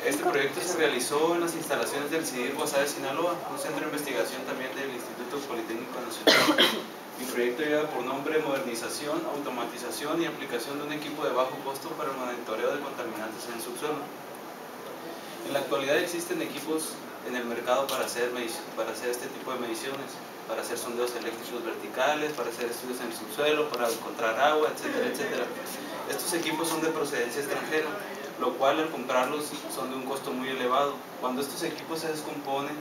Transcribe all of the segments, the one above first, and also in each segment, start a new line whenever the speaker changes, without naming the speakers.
Este proyecto se realizó en las instalaciones del CIDIR Guasave, Sinaloa, un centro de investigación también del Instituto Politécnico Nacional. Mi proyecto lleva por nombre Modernización, Automatización y Aplicación de un equipo de bajo costo para el monitoreo de contaminantes en el subsuelo. En la actualidad existen equipos en el mercado para hacer este tipo de mediciones, para hacer sondeos eléctricos verticales, para hacer estudios en el subsuelo, para encontrar agua, etcétera, etcétera. Estos equipos son de procedencia extranjera, lo cual al comprarlos son de un costo muy elevado. Cuando estos equipos se descomponen,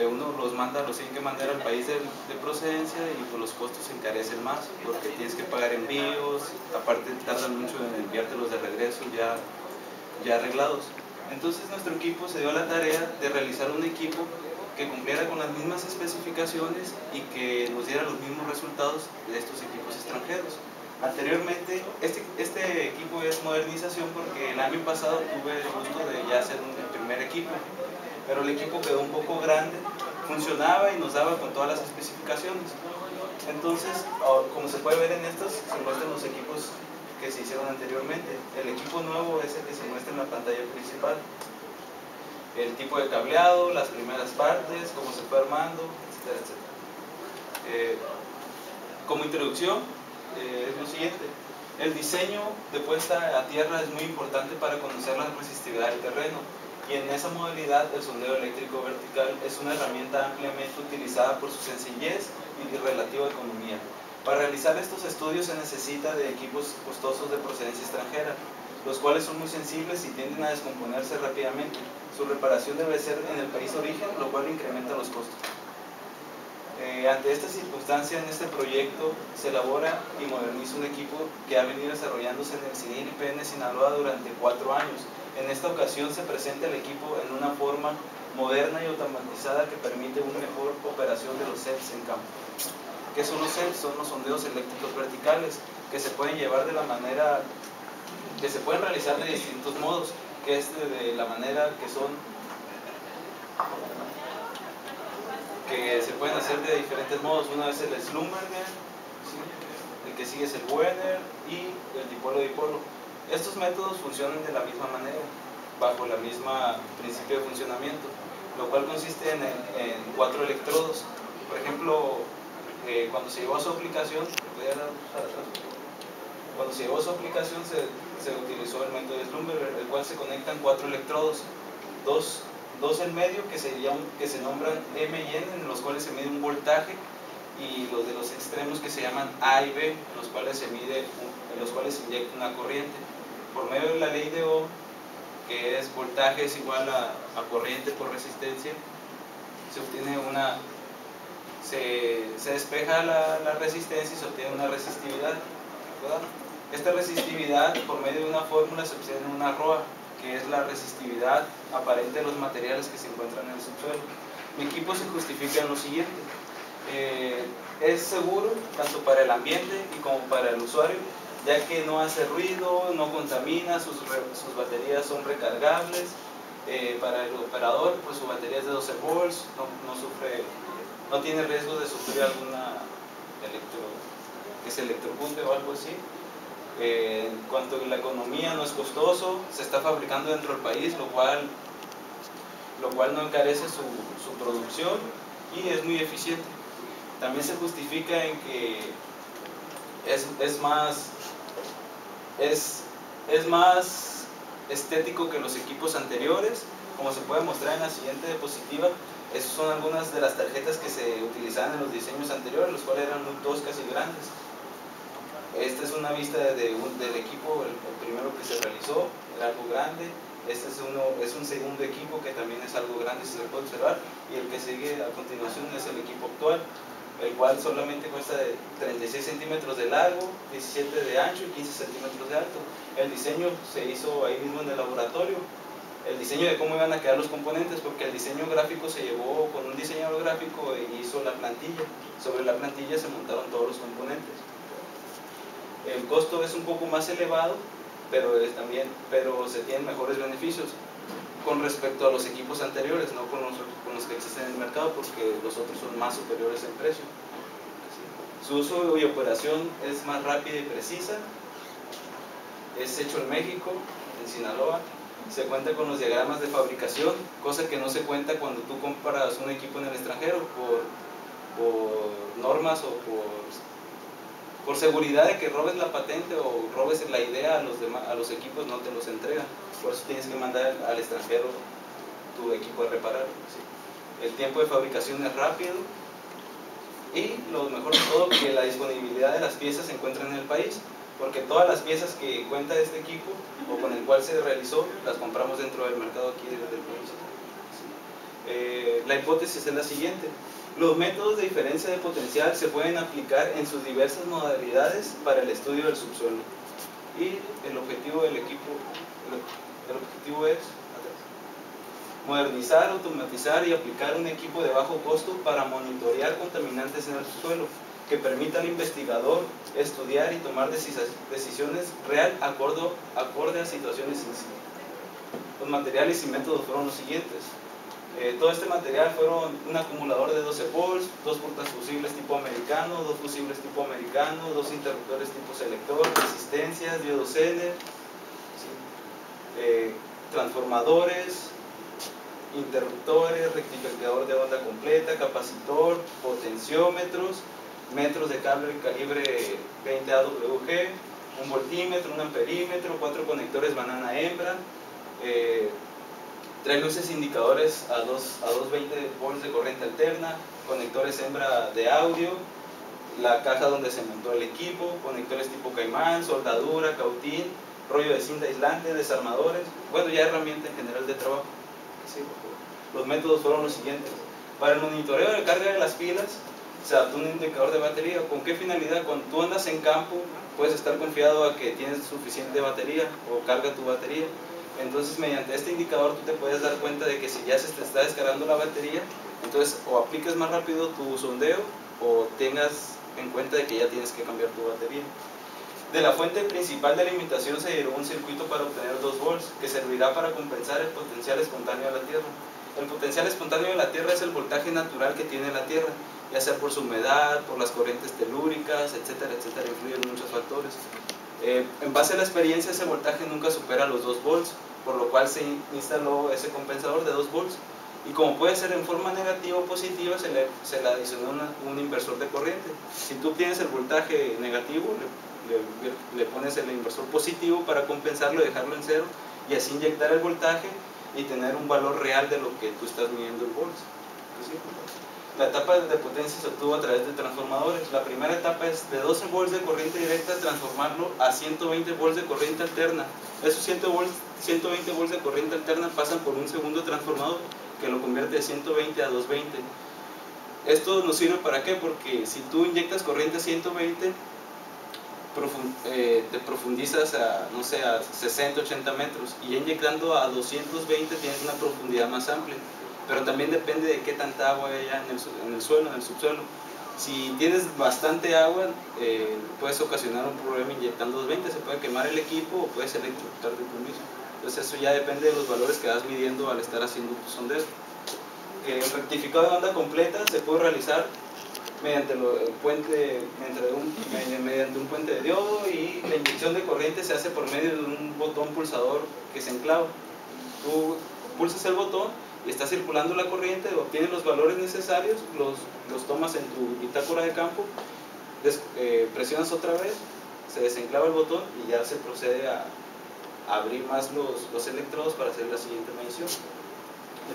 uno los tiene que mandar al país de procedencia y pues los costos se encarecen más porque tienes que pagar envíos, aparte tardan mucho en enviártelos de regreso ya arreglados. Entonces nuestro equipo se dio a la tarea de realizar un equipo que cumpliera con las mismas especificaciones y que nos diera los mismos resultados de estos equipos extranjeros. Anteriormente, este equipo es modernización porque el año pasado tuve el gusto de ya hacer el primer equipo, pero el equipo quedó un poco grande, funcionaba y nos daba con todas las especificaciones. Entonces, como se puede ver en estos, se muestran los equipos que se hicieron anteriormente. El equipo nuevo es el que se muestra en la pantalla principal. El tipo de cableado, las primeras partes, cómo se fue armando, etcétera, etcétera. Como introducción, es lo siguiente. El diseño de puesta a tierra es muy importante para conocer la resistividad del terreno, y en esa modalidad el sondeo eléctrico vertical es una herramienta ampliamente utilizada por su sencillez y relativa economía. Para realizar estos estudios se necesita de equipos costosos de procedencia extranjera, los cuales son muy sensibles y tienden a descomponerse rápidamente. Su reparación debe ser en el país de origen, lo cual incrementa los costos. Ante esta circunstancia, en este proyecto se elabora y moderniza un equipo que ha venido desarrollándose en el CIDIR IPN Sinaloa durante 4 años. En esta ocasión se presenta el equipo en una forma moderna y automatizada que permite una mejor operación de los CELS en campo. ¿Qué son los CELS? Son los sondeos eléctricos verticales, que se pueden llevar de la manera, que se pueden realizar de distintos modos, que es de la manera que se pueden hacer de diferentes modos. Una es el Schlumberger, ¿sí? El que sigue es el Werner y el dipolo-dipolo. Estos métodos funcionan de la misma manera, bajo la misma principio de funcionamiento, lo cual consiste en 4 electrodos. Por ejemplo, cuando se llevó a su aplicación, se utilizó el método de Schlumberger, el cual se conectan 4 electrodos, dos en medio que se nombran M y N, en los cuales se mide un voltaje, y los de los extremos que se llaman A y B, en los cuales se inyecta una corriente. Por medio de la ley de Ohm, que es voltaje es igual a corriente por resistencia, se obtiene se despeja la resistencia y se obtiene una resistividad, ¿verdad? Esta resistividad, por medio de una fórmula, se obtiene una ROA, que es la resistividad aparente de los materiales que se encuentran en el subsuelo. Mi equipo se justifica en lo siguiente. Es seguro tanto para el ambiente y como para el usuario, ya que no hace ruido, no contamina, sus baterías son recargables. Para el operador, pues su batería es de 12 volts, no tiene riesgo de sufrir alguna electropunte o algo así. En cuanto a la economía, no es costoso, se está fabricando dentro del país, lo cual no encarece su producción, y es muy eficiente. También se justifica en que es más estético que los equipos anteriores. Como se puede mostrar en la siguiente diapositiva, esas son algunas de las tarjetas que se utilizaban en los diseños anteriores, los cuales eran muy toscas y grandes. Esta es una vista del equipo, el primero que se realizó, era algo grande. Este es un segundo equipo que también es algo grande, si se puede observar, y el que sigue a continuación es el equipo actual, el cual solamente cuesta de 36 centímetros de largo, 17 de ancho y 15 centímetros de alto. El diseño se hizo ahí mismo en el laboratorio, el diseño de cómo iban a quedar los componentes, porque el diseño gráfico se llevó con un diseñador gráfico e hizo la plantilla. Sobre la plantilla se montaron todos los componentes. El costo es un poco más elevado, pero se tienen mejores beneficios con respecto a los equipos anteriores, no con los que existen en el mercado, porque los otros son más superiores en precio. Su uso y operación es más rápida y precisa. Es hecho en México, en Sinaloa. se cuenta con los diagramas de fabricación, cosa que no se cuenta cuando tú compras un equipo en el extranjero por normas o por seguridad de que robes la patente o robes la idea a los equipos, no te los entregan. Por eso tienes que mandar al extranjero tu equipo a reparar. ¿Sí? El tiempo de fabricación es rápido y lo mejor de todo, que la disponibilidad de las piezas se encuentra en el país, porque todas las piezas que cuenta este equipo o con el cual se realizó, las compramos dentro del mercado aquí del país. ¿Sí? La hipótesis es la siguiente: los métodos de diferencia de potencial se pueden aplicar en sus diversas modalidades para el estudio del subsuelo. Y el objetivo del equipo, el objetivo es modernizar, automatizar y aplicar un equipo de bajo costo para monitorear contaminantes en el subsuelo, que permita al investigador estudiar y tomar decisiones real acorde a situaciones in situ. Los materiales y métodos fueron los siguientes. Todo este material fueron un acumulador de 12 volts, 2 portafusibles tipo americano, 2 fusibles tipo americano, 2 interruptores tipo selector, resistencias, diodos Zener, ¿sí? Transformadores, interruptores, rectificador de onda completa, capacitor, potenciómetros, metros de cable calibre 20 AWG, un voltímetro, un amperímetro, 4 conectores banana hembra, 3 luces indicadores a 220 volts de corriente alterna, conectores hembra de audio, la caja donde se montó el equipo, conectores tipo caimán, soldadura, cautín, rollo de cinta aislante, desarmadores, bueno, ya herramienta en general de trabajo. Sí, los métodos fueron los siguientes. Para el monitoreo de carga de las pilas se adaptó un indicador de batería. ¿Con qué finalidad? Cuando tú andas en campo puedes estar confiado a que tienes suficiente batería o carga tu batería. Entonces, mediante este indicador tú te puedes dar cuenta de que si ya se te está descargando la batería, entonces o apliques más rápido tu sondeo o tengas en cuenta de que ya tienes que cambiar tu batería. De la fuente principal de alimentación se derivó un circuito para obtener 2 volts, que servirá para compensar el potencial espontáneo de la Tierra. El potencial espontáneo de la Tierra es el voltaje natural que tiene la Tierra, ya sea por su humedad, por las corrientes telúricas, etcétera, etcétera, influyen muchos factores. En base a la experiencia, ese voltaje nunca supera los 2 volts, por lo cual se instaló ese compensador de 2 volts. Y como puede ser en forma negativa o positiva, se le adicionó un inversor de corriente. Si tú tienes el voltaje negativo, le pones el inversor positivo para compensarlo y dejarlo en cero, y así inyectar el voltaje y tener un valor real de lo que tú estás midiendo el volts. ¿Sí? La etapa de potencia se obtuvo a través de transformadores. La primera etapa es de 12 volts de corriente directa, transformarlo a 120 volts de corriente alterna. Esos 120 volts de corriente alterna pasan por un segundo transformador que lo convierte de 120 a 220. Esto nos sirve para qué? Porque si tú inyectas corriente a 120, te profundizas a, no sé, a 60, 80 metros, y inyectando a 220 tienes una profundidad más amplia. Pero también depende de qué tanta agua hay en el suelo, en el subsuelo. Si tienes bastante agua, puedes ocasionar un problema inyectando 220, se puede quemar el equipo o puedes electrocutar de tú mismo. Entonces eso ya depende de los valores que vas midiendo al estar haciendo tu sondeo. El rectificado de onda completa se puede realizar mediante un puente de diodo, y la inyección de corriente se hace por medio de un botón pulsador que se enclava. Tú pulsas el botón y está circulando la corriente, obtienes los valores necesarios, los tomas en tu bitácora de campo, presionas otra vez, se desenclava el botón y ya se procede a abrir más los electrodos para hacer la siguiente medición.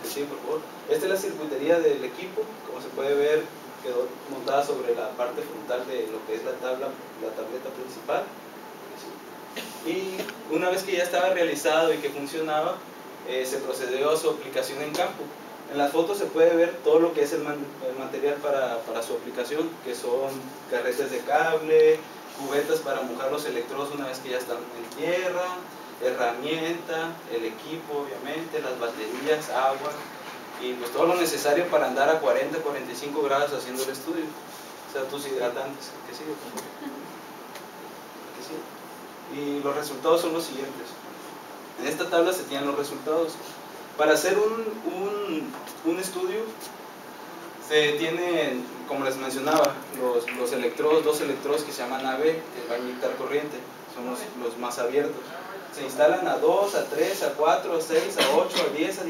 Sí, por favor. Esta es la circuitería del equipo. Como se puede ver, quedó montada sobre la parte frontal de lo que es la tableta principal. Y una vez que ya estaba realizado y que funcionaba, se procedió a su aplicación en campo. En la foto se puede ver todo lo que es el material para su aplicación, que son carretes de cable, cubetas para mojar los electrodos una vez que ya están en tierra, herramienta, el equipo obviamente, las baterías, agua y pues todo lo necesario para andar a 40, 45 grados haciendo el estudio. O sea, tus hidratantes, ¿qué sigue? Y los resultados son los siguientes. En esta tabla se tienen los resultados. Para hacer un estudio se tienen, como les mencionaba, los electrodos, 2 electrodos que se llaman AB, que va a inyectar corriente, son los más abiertos. se instalan a 2, a 3, a 4, a 6, a 8, a 10, a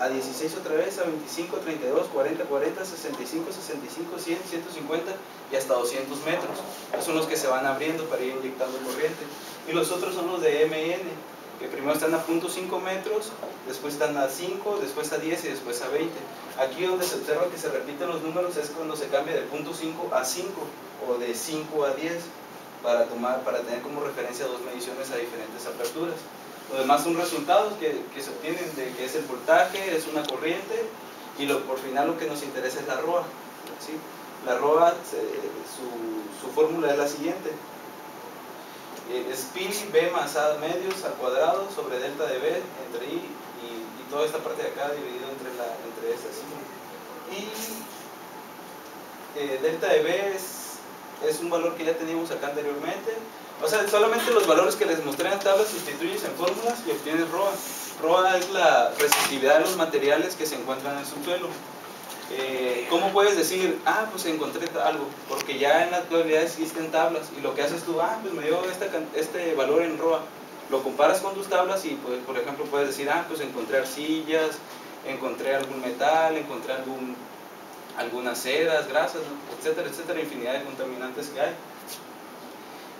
16 otra vez, a 25, 32, 40, 40, 65, 65, 100, 150 y hasta 200 metros. Esos son los que se van abriendo para ir inyectando corriente. Y los otros son los de MN, que primero están a 0.5 metros, después están a 5, después a 10 y después a 20. Aquí donde se observa que se repiten los números es cuando se cambia de 0.5 a 5 o de 5 a 10. Para tener como referencia dos mediciones a diferentes aperturas. Lo demás son resultados que se obtienen de que es el voltaje, es una corriente, y por final lo que nos interesa es la ROA, ¿sí? La ROA, su fórmula es la siguiente: es pi b más a medios al cuadrado sobre delta de b entre i y toda esta parte de acá dividido entre estas, ¿sí? Y delta de b es un valor que ya teníamos acá anteriormente. O sea, solamente los valores que les mostré en tablas sustituyes en fórmulas y obtienes ROA. ROA es la resistividad de los materiales que se encuentran en el subsuelo. ¿Cómo puedes decir, pues encontré algo? Porque ya en la actualidad existen tablas y lo que haces tú, pues me dio este valor en ROA. Lo comparas con tus tablas y, pues, por ejemplo, puedes decir, pues encontré arcillas, encontré algún metal, encontré algunas ceras, grasas, etcétera, etcétera, infinidad de contaminantes que hay.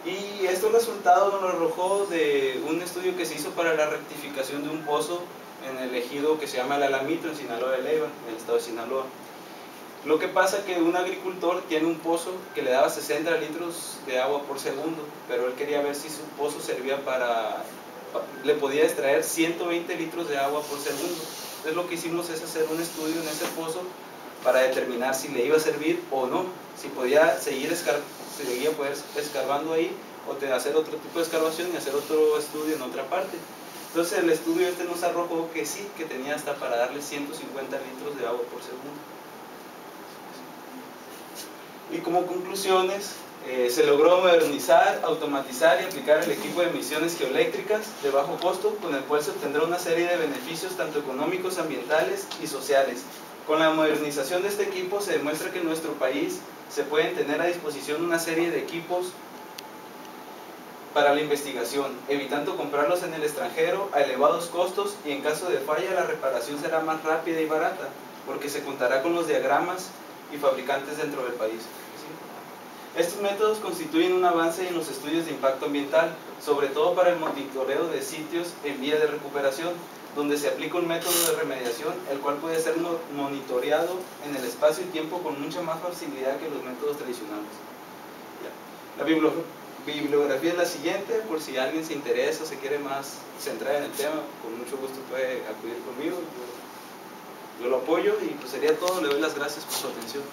Y estos resultados nos arrojó de un estudio que se hizo para la rectificación de un pozo en el ejido que se llama El Alamito, en Sinaloa de Leiva, en el estado de Sinaloa. Lo que pasa es que un agricultor tiene un pozo que le daba 60 litros de agua por segundo, pero él quería ver si su pozo servía le podía extraer 120 litros de agua por segundo. Entonces lo que hicimos es hacer un estudio en ese pozo para determinar si le iba a servir o no, si podía seguir escarbando ahí o hacer otro tipo de escarbación y hacer otro estudio en otra parte. Entonces el estudio nos arrojó que sí, que tenía hasta para darle 150 litros de agua por segundo. Y como conclusiones, se logró modernizar, automatizar y aplicar el equipo de emisiones geoeléctricas de bajo costo, con el cual se obtendrá una serie de beneficios tanto económicos, ambientales y sociales. Con la modernización de este equipo se demuestra que en nuestro país se pueden tener a disposición una serie de equipos para la investigación, evitando comprarlos en el extranjero a elevados costos, y en caso de falla la reparación será más rápida y barata, porque se contará con los diagramas y fabricantes dentro del país. Estos métodos constituyen un avance en los estudios de impacto ambiental, sobre todo para el monitoreo de sitios en vía de recuperación, donde se aplica un método de remediación, el cual puede ser monitoreado en el espacio y tiempo con mucha más facilidad que los métodos tradicionales. La bibliografía es la siguiente, por si alguien se interesa o se quiere más centrar en el tema, con mucho gusto puede acudir conmigo, yo lo apoyo, y pues sería todo. Le doy las gracias por su atención.